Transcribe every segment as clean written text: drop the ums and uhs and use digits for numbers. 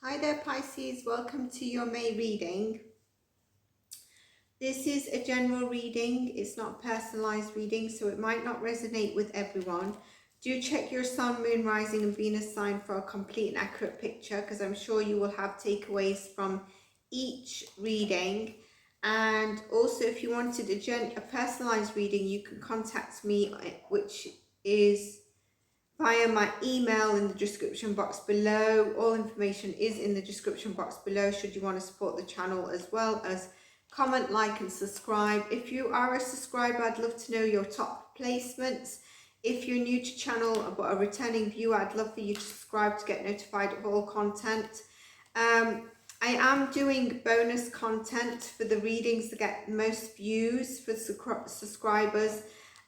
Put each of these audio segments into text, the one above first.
Hi there Pisces, welcome to your May reading. This is a general reading, it's not a personalized reading, so it might not resonate with everyone. Do check your Sun, Moon, Rising and Venus sign for a complete and accurate picture, because I'm sure you will have takeaways from each reading. And also if you wanted a personalized reading, you can contact me, which is via my email in the description box below. All information is in the description box below should you want to support the channel, as well as comment, like and subscribe. If you are a subscriber, I'd love to know your top placements. If you're new to channel but a returning viewer, I'd love for you to subscribe to get notified of all content. I am doing bonus content for the readings that get most views for subscribers.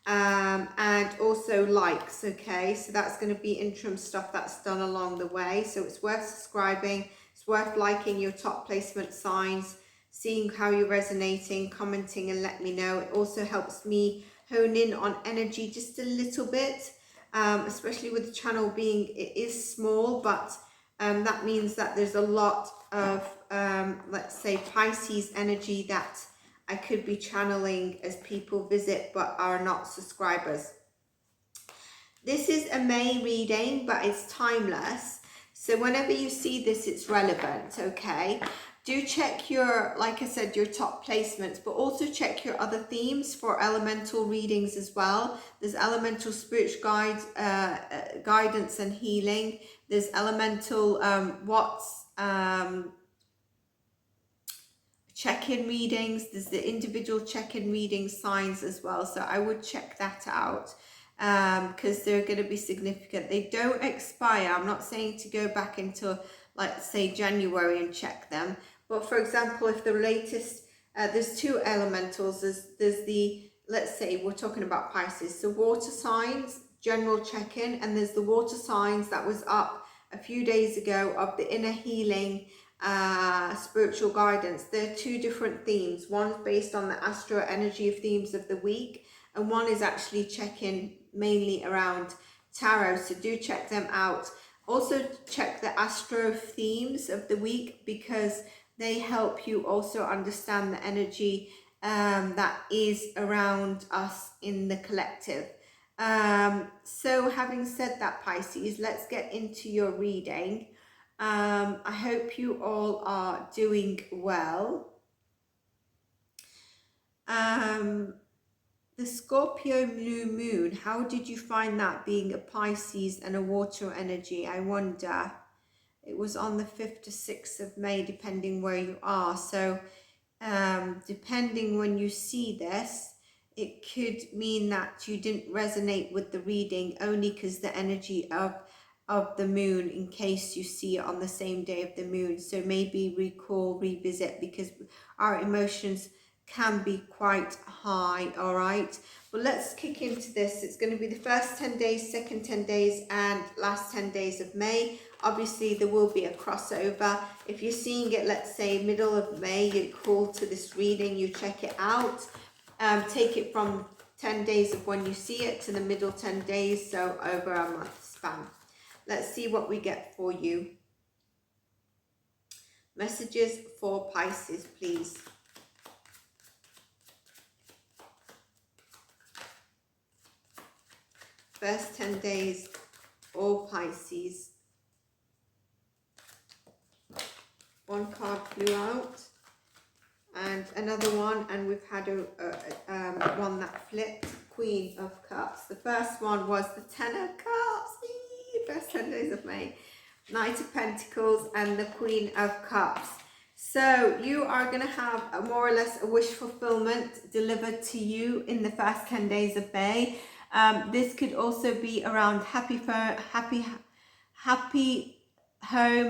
And also likes, okay, so that's going to be interim stuff that's done along the way, so it's worth subscribing, it's worth liking your top placement signs, seeing how you're resonating, commenting and let me know. It also helps me hone in on energy just a little bit, especially with the channel being, it is small, but that means that there's a lot of let's say Pisces energy that I could be channeling as people visit but are not subscribers. This is a May reading, but it's timeless. So whenever you see this, it's relevant, okay? Do check your, like I said, your top placements, but also check your other themes for elemental readings as well. There's elemental spiritual guidance and healing. There's elemental check-in readings. There's the individual check-in reading signs as well, so I would check that out because they're going to be significant. They don't expire. I'm not saying to go back into, like, say January and check them, but for example, if the latest there's two elementals, there's the, let's say we're talking about Pisces, so water signs general check-in, and there's the water signs that was up a few days ago of the inner healing spiritual guidance. They're two different themes. One's based on the astro energy of themes of the week, and one is actually checking mainly around tarot, so do check them out. Also check the astro themes of the week, because they help you also understand the energy that is around us in the collective. So having said that, Pisces, let's get into your reading. I hope you all are doing well. The Scorpio blue moon, how did you find that, being a Pisces and a water energy? I wonder. It was on the 5th to 6th of May, depending where you are. So depending when you see this, it could mean that you didn't resonate with the reading, only because the energy of the moon, in case you see it on the same day of the moon. So maybe recall, revisit, because our emotions can be quite high. All right, well, let's kick into this. It's going to be the first 10 days, second 10 days and last 10 days of May. Obviously there will be a crossover. If you're seeing it, let's say middle of May, you call to this reading, you check it out, take it from 10 days of when you see it to the middle 10 days, so over a month span. Let's see what we get for you. Messages for Pisces, please. First 10 days, all Pisces. One card flew out and another one, and we've had one that flipped, Queen of Cups. The first one was the Ten of Cups, first 10 days of May, Knight of Pentacles and the Queen of Cups. So you are going to have more or less a wish fulfillment delivered to you in the first 10 days of May. This could also be around happy home,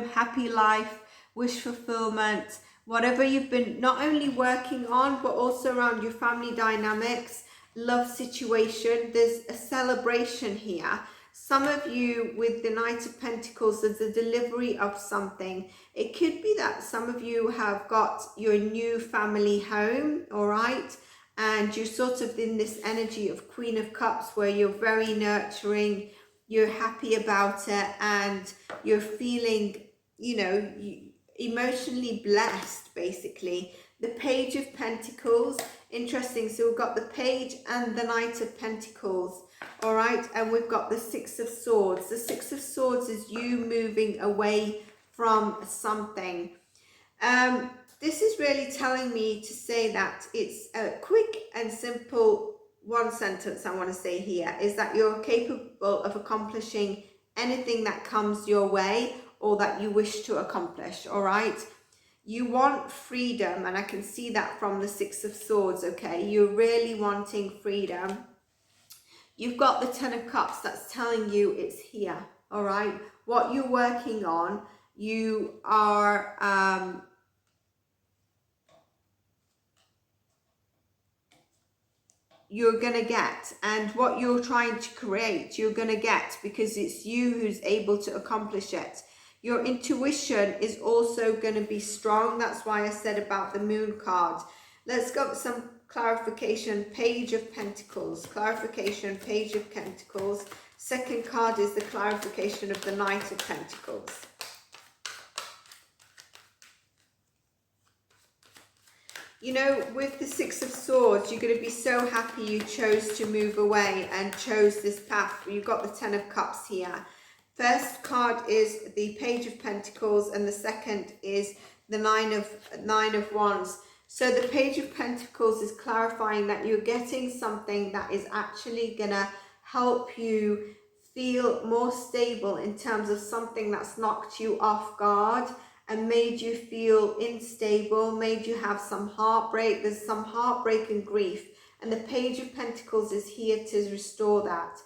happy life, wish fulfillment, whatever you've been not only working on, but also around your family dynamics, love situation. There's a celebration here. Some of you with the Knight of Pentacles, there's a delivery of something. It could be that some of you have got your new family home, all right, and you're sort of in this energy of Queen of Cups where you're very nurturing, you're happy about it, and you're feeling you know, emotionally blessed, basically. The Page of Pentacles, interesting. So we've got the Page and the Knight of Pentacles, all right? And we've got the Six of Swords. The Six of Swords is you moving away from something. This is really telling me to say that it's a quick and simple one sentence I want to say here is that you're capable of accomplishing anything that comes your way or that you wish to accomplish, all right? You want freedom, and I can see that from the Six of Swords, okay? You're really wanting freedom. You've got the Ten of Cups that's telling you it's here, all right? What you're working on, you are... you're going to get, and what you're trying to create, you're going to get, because it's you who's able to accomplish it. Your intuition is also going to be strong. That's why I said about the Moon card. Let's go with some clarification. Page of Pentacles. Clarification, Page of Pentacles. Second card is the clarification of the Knight of Pentacles. You know, with the Six of Swords, you're going to be so happy you chose to move away and chose this path. You've got the Ten of Cups here. First card is the Page of Pentacles, and the second is the Nine of Wands. So the Page of Pentacles is clarifying that you're getting something that is actually going to help you feel more stable in terms of something that's knocked you off guard and made you feel unstable, made you have some heartbreak. There's some heartbreak and grief. And the Page of Pentacles is here to restore that.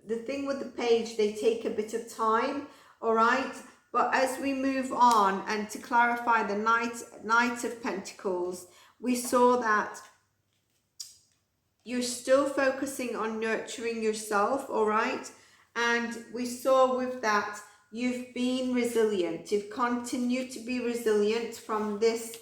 The thing with the Page, they take a bit of time, all right? But as we move on, and to clarify the Knight of Pentacles, we saw that you're still focusing on nurturing yourself, all right? And we saw with that, you've been resilient. You've continued to be resilient from this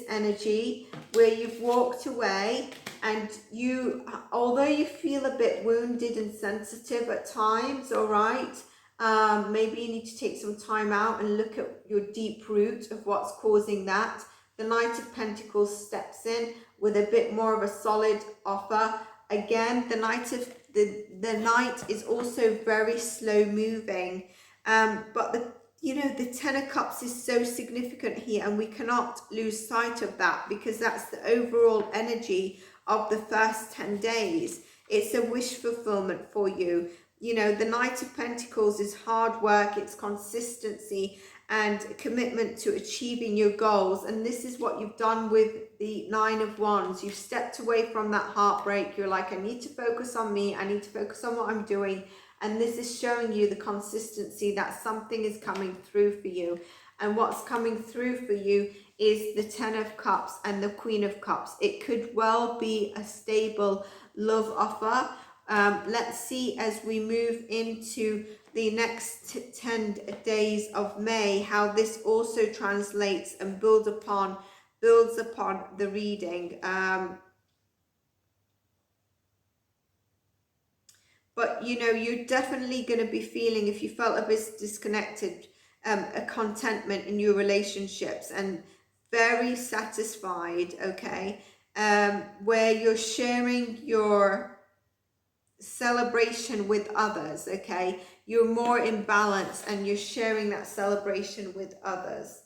energy where you've walked away, and you, although you feel a bit wounded and sensitive at times, all right, maybe you need to take some time out and look at your deep root of what's causing that. The Knight of Pentacles steps in with a bit more of a solid offer. Again, the Knight is also very slow moving. But the Ten of Cups is so significant here, and we cannot lose sight of that, because that's the overall energy of the first 10 days. It's a wish fulfillment for you. You know, the Knight of Pentacles is hard work, it's consistency and commitment to achieving your goals. And this is what you've done with the Nine of Wands. You've stepped away from that heartbreak. You're like, I need to focus on me. I need to focus on what I'm doing. And this is showing you the consistency that something is coming through for you. And what's coming through for you is the Ten of Cups and the Queen of Cups. It could well be a stable love offer. Let's see as we move into the next 10 days of May, how this also translates and builds upon the reading. But, you know, you're definitely going to be feeling, if you felt a bit disconnected, a contentment in your relationships and very satisfied, okay, where you're sharing your celebration with others, okay? You're more in balance and you're sharing that celebration with others.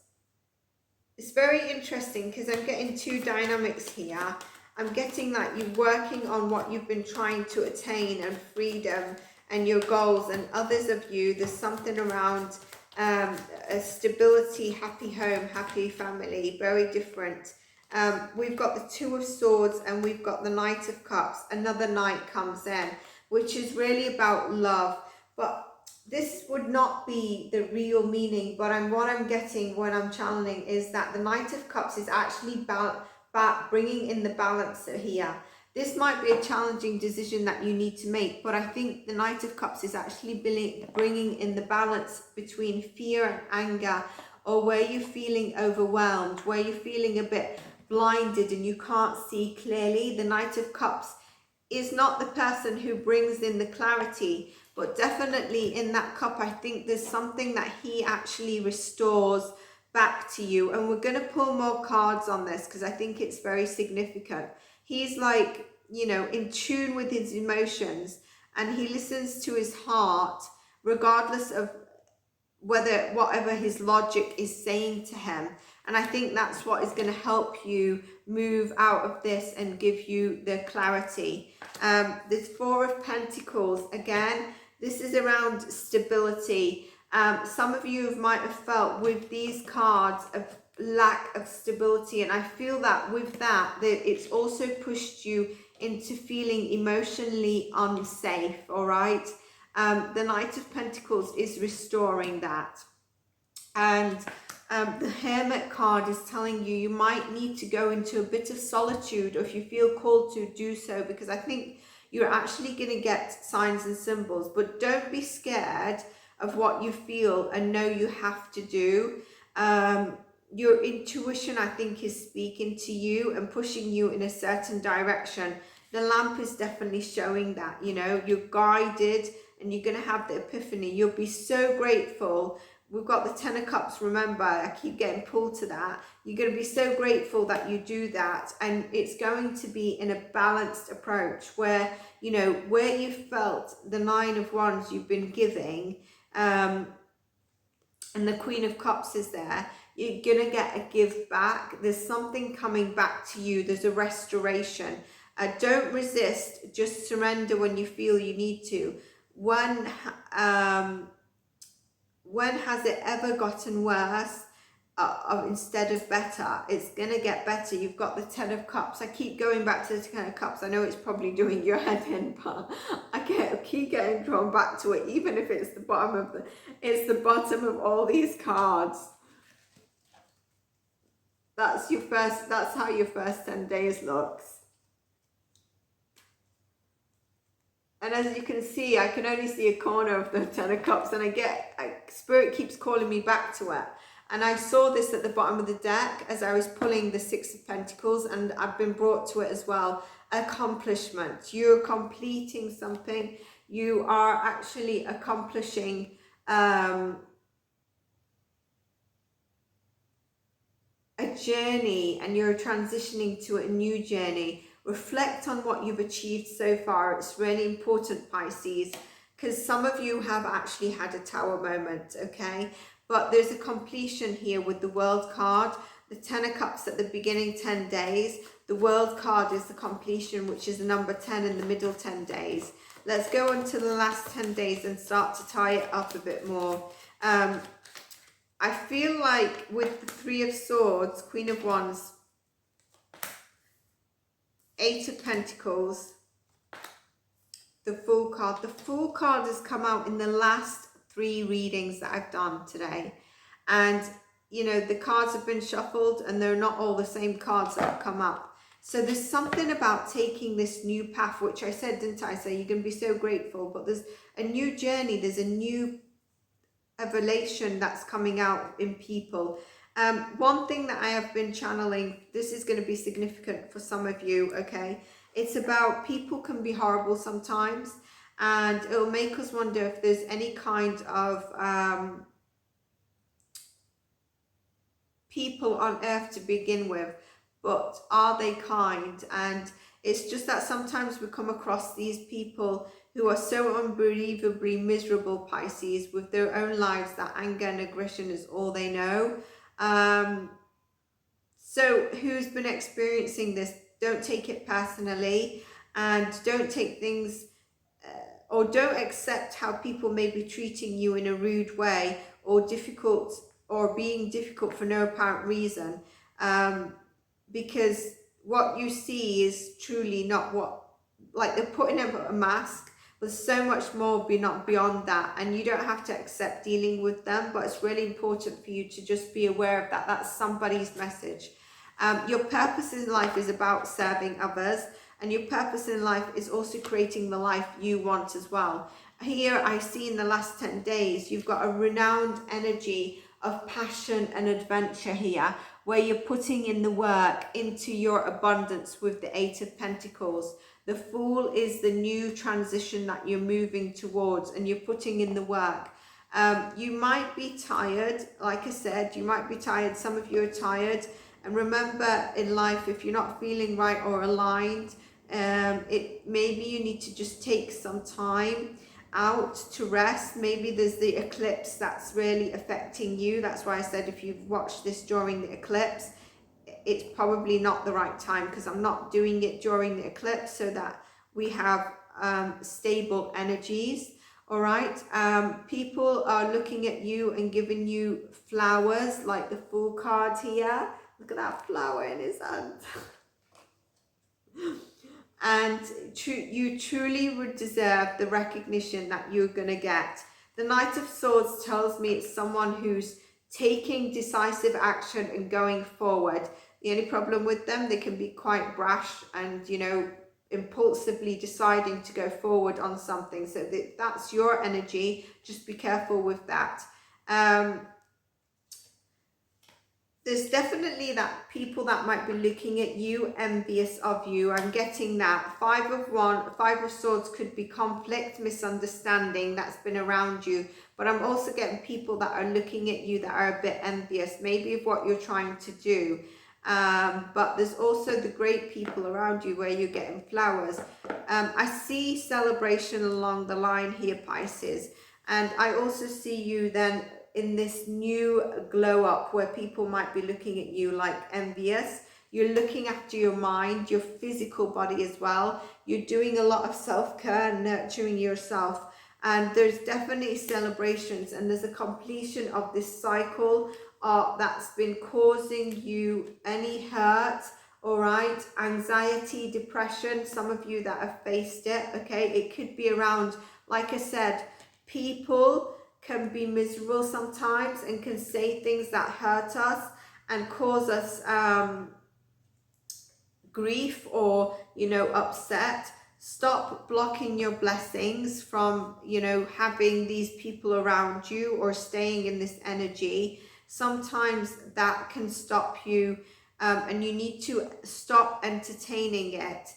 It's very interesting because I'm getting two dynamics here. I'm getting that you're working on what you've been trying to attain and freedom and your goals, and others of you, there's something around a stability, happy home, happy family, very different. We've got the Two of Swords and we've got the Knight of Cups. Another knight comes in, which is really about love. But this would not be the real meaning, but what I'm getting when I'm channeling is that the Knight of Cups is actually bringing in the balance here. This might be a challenging decision that you need to make, but I think the Knight of Cups is actually bringing in the balance between fear and anger, or where you're feeling overwhelmed, where you're feeling a bit blinded and you can't see clearly. The Knight of Cups is not the person who brings in the clarity, but definitely in that cup, I think there's something that he actually restores back to you. And we're going to pull more cards on this because I think it's very significant. He's like, you know, in tune with his emotions, and he listens to his heart regardless of whatever his logic is saying to him. And I think that's what is going to help you move out of this and give you the clarity. This Four of Pentacles, again, this is around stability. Some of you might have felt with these cards a lack of stability, and I feel that with that it's also pushed you into feeling emotionally unsafe. All right. The Knight of Pentacles is restoring that. And the Hermit card is telling you you might need to go into a bit of solitude, or if you feel called to do so, because I think you're actually going to get signs and symbols. But don't be scared of what you feel and know you have to do. Your intuition, I think, is speaking to you and pushing you in a certain direction. The lamp is definitely showing that, you know, you're guided and you're going to have the epiphany. You'll be so grateful. We've got the Ten of Cups, remember, I keep getting pulled to that. You're going to be so grateful that you do that, and it's going to be in a balanced approach where, you know, where you felt the Nine of Wands you've been giving, and the Queen of Cups is there, you're going to get a give back. There's something coming back to you. There's a restoration. Don't resist, just surrender when you feel you need to. When has it ever gotten worse instead of better? It's going to get better. You've got the Ten of Cups. I keep going back to the Ten of Cups. I know it's probably doing your head in, but I keep getting drawn back to it, even if it's the bottom of all these cards. That's how your first 10 days looks. And as you can see, I can only see a corner of the Ten of Cups, and Spirit keeps calling me back to it. And I saw this at the bottom of the deck as I was pulling the Six of Pentacles, and I've been brought to it as well. Accomplishment. You're completing something. You are actually accomplishing a journey, and you're transitioning to a new journey. Reflect on what you've achieved so far. It's really important, Pisces, because some of you have actually had a Tower moment, okay? But there's a completion here with the World card. The Ten of Cups at the beginning 10 days. The World card is the completion, which is the number 10 in the middle 10 days. Let's go on to the last 10 days and start to tie it up a bit more. I feel like with the Three of Swords, Queen of Wands, Eight of Pentacles, the Fool card. The Fool card has come out in the last 3 readings that I've done today. And, you know, the cards have been shuffled and they're not all the same cards that have come up. So there's something about taking this new path, which I said, didn't I? So you're going to be so grateful. But there's a new journey. There's a new evolution that's coming out in people. One thing that I have been channeling, this is going to be significant for some of you, okay? It's about people can be horrible sometimes, and it'll make us wonder if there's any kind of people on earth to begin with, but are they kind? And it's just that sometimes we come across these people who are so unbelievably miserable, Pisces, with their own lives that anger and aggression is all they know. So who's been experiencing this? Don't take it personally, and don't take things or don't accept how people may be treating you in a rude way or difficult, or being difficult for no apparent reason, because what you see is truly not what, like, they're putting up a mask. There's so much more beyond that, and you don't have to accept dealing with them, but it's really important for you to just be aware of that. That's somebody's message. Your purpose in life is about serving others, and your purpose in life is also creating the life you want as well. Here I see in the last 10 days, you've got a renowned energy of passion and adventure here, where you're putting in the work into your abundance with the Eight of Pentacles. The Fool is the new transition that you're moving towards, and you're putting in the work. You might be tired, like I said, you might be tired. Some of you are tired. And remember, in life, if you're not feeling right or aligned, maybe you need to just take some time out to rest. Maybe there's the eclipse that's really affecting you. That's why I said if you've watched this during the eclipse, it's probably not the right time, because I'm not doing it during the eclipse so that we have stable energies. All right, people are looking at you and giving you flowers, like the Fool card here. Look at that flower in his hand. And you truly would deserve the recognition that you're going to get. The Knight of Swords tells me it's someone who's taking decisive action and going forward. The only problem with them, they can be quite brash and, you know, impulsively deciding to go forward on something. So that's your energy. Just be careful with that. There's definitely that people that might be looking at you, envious of you. I'm getting that. Five of Swords could be conflict, misunderstanding that's been around you. But I'm also getting people that are looking at you that are a bit envious, maybe of what you're trying to do. But there's also the great people around you where you're getting flowers. I see celebration along the line here, Pisces. And I also see you then in this new glow up where people might be looking at you like envious. You're looking after your mind, your physical body as well. You're doing a lot of self-care and nurturing yourself. And there's definitely celebrations, and there's a completion of this cycle that's been causing you any hurt, all right, anxiety, depression. Some of you that have faced it, okay, it could be around, like I said, people can be miserable sometimes and can say things that hurt us and cause us grief or, you know, upset. Stop blocking your blessings from, you know, having these people around you or staying in this energy. Sometimes that can stop you, and you need to stop entertaining it.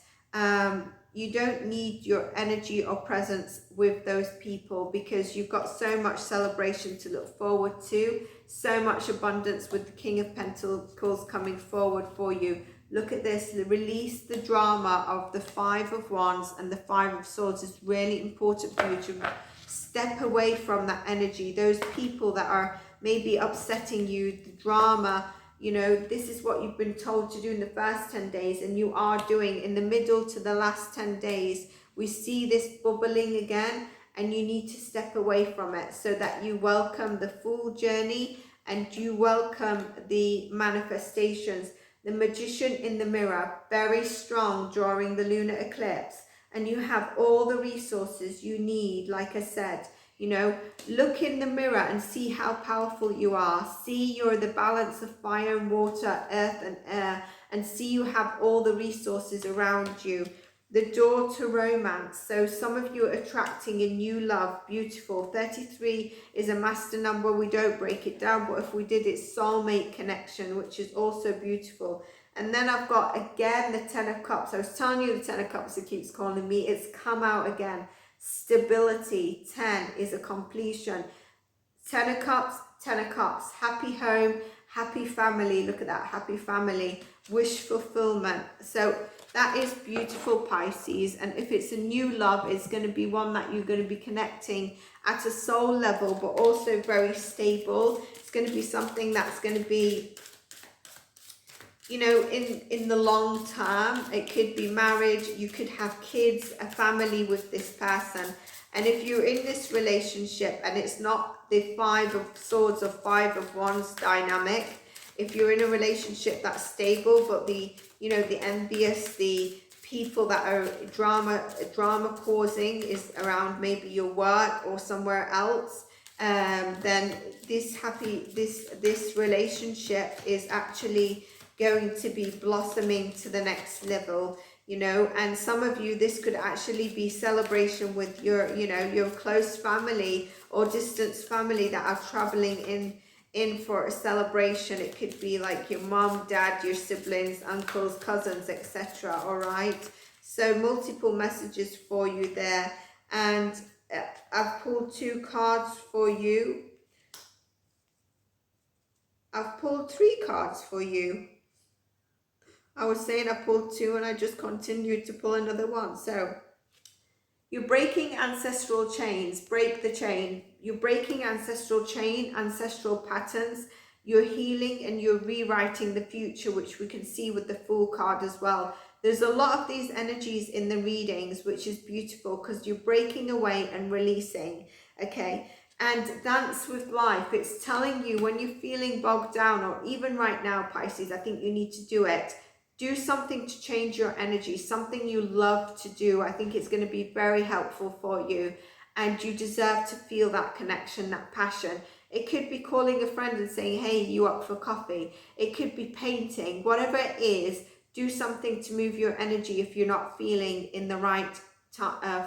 You don't need your energy or presence with those people, because you've got so much celebration to look forward to, so much abundance with the King of Pentacles coming forward for you. Look at this, release the drama of the Five of Wands and the Five of Swords. Is really important for you to step away from that energy. Those people that are maybe upsetting you, the drama, you know, this is what you've been told to do in the first 10 days, and you are doing in the middle to the last 10 days. We see this bubbling again, and you need to step away from it so that you welcome the Fool journey and you welcome the manifestations. The Magician in the mirror, very strong during the lunar eclipse, and you have all the resources you need. Like I said, you know, look in the mirror and see how powerful you are. See you're the balance of fire and water, earth and air, and see you have all the resources around you. The door to romance. So some of you are attracting a new love. Beautiful. 33 is a master number. We don't break it down, but if we did, it's soulmate connection, which is also beautiful. And then I've got again the Ten of Cups. I was telling you the Ten of Cups, it keeps calling me. It's come out again. Stability. 10 is a completion. 10 of Cups, 10 of Cups. Happy home, happy family. Look at that, happy family. Wish fulfillment. So that is beautiful, Pisces. And if it's a new love, it's going to be one that you're going to be connecting at a soul level, but also very stable. It's going to be something that's going to be, you know, in the long term. It could be marriage, you could have kids, a family with this person. And if you're in this relationship and it's not the Five of Swords or Five of Wands dynamic, if you're in a relationship that's stable, but the, you know, the envious, the people that are drama causing is around maybe your work or somewhere else, then this relationship is actually going to be blossoming to the next level, you know. And some of you, this could actually be celebration with your, you know, your close family or distant family that are traveling in for a celebration. It could be like your mom, dad, your siblings, uncles, cousins, etc. All right. So multiple messages for you there. And I've pulled 2 cards for you. I've pulled 3 cards for you. I was saying I pulled 2 and I just continued to pull another one. So you're breaking ancestral chains. Break the chain. You're breaking ancestral chain, ancestral patterns. You're healing and you're rewriting the future, which we can see with the Fool card as well. There's a lot of these energies in the readings, which is beautiful because you're breaking away and releasing, okay? And dance with life. It's telling you when you're feeling bogged down, or even right now, Pisces, I think you need to do it. Do something to change your energy, something you love to do. I think it's going to be very helpful for you. And you deserve to feel that connection, that passion. It could be calling a friend and saying, hey, you up for coffee? It could be painting. Whatever it is, do something to move your energy if you're not feeling in the right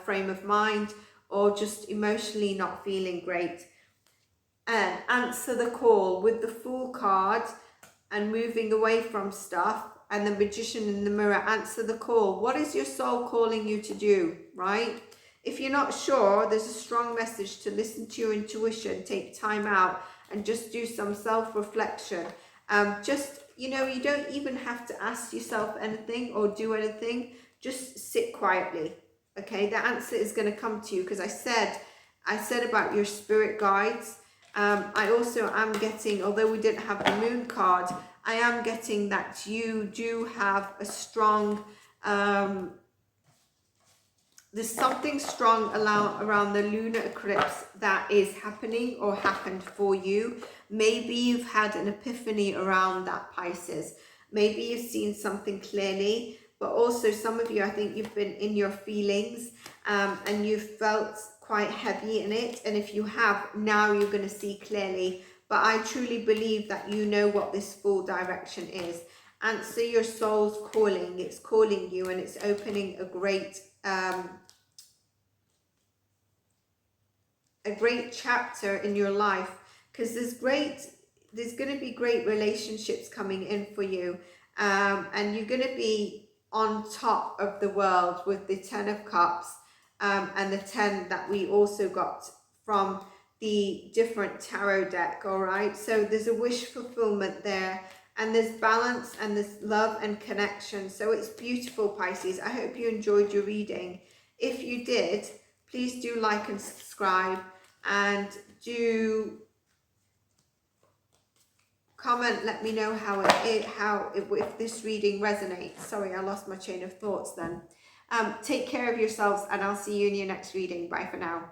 frame of mind, or just emotionally not feeling great. And answer the call with the Fool card and moving away from stuff, and the Magician in the mirror. Answer the call. What is your soul calling you to do, right? If you're not sure, there's a strong message to listen to your intuition, take time out and just do some self-reflection. Just, you know, you don't even have to ask yourself anything or do anything. Just sit quietly, okay? The answer is going to come to you, because I said about your spirit guides. I also am getting, although we didn't have the Moon card, I am getting that you do have a strong, there's something strong around the lunar eclipse that is happening or happened for you. Maybe you've had an epiphany around that, Pisces. Maybe you've seen something clearly, but also some of you, I think you've been in your feelings and you've felt quite heavy in it. And if you have, now you're going to see clearly. But I truly believe that you know what this Fool direction is. Answer your soul's calling. It's calling you, and it's opening a great chapter in your life, because there's going to be great relationships coming in for you, and you're going to be on top of the world with the 10 of Cups and the 10 that we also got from the different tarot deck. All right, so there's a wish fulfillment there, and there's balance, and there's love and connection. So it's beautiful, Pisces. I hope you enjoyed your reading. If you did, please do like and subscribe, and do comment, let me know if this reading resonates. Sorry, I lost my chain of thoughts then. Take care of yourselves, and I'll see you in your next reading. Bye for now.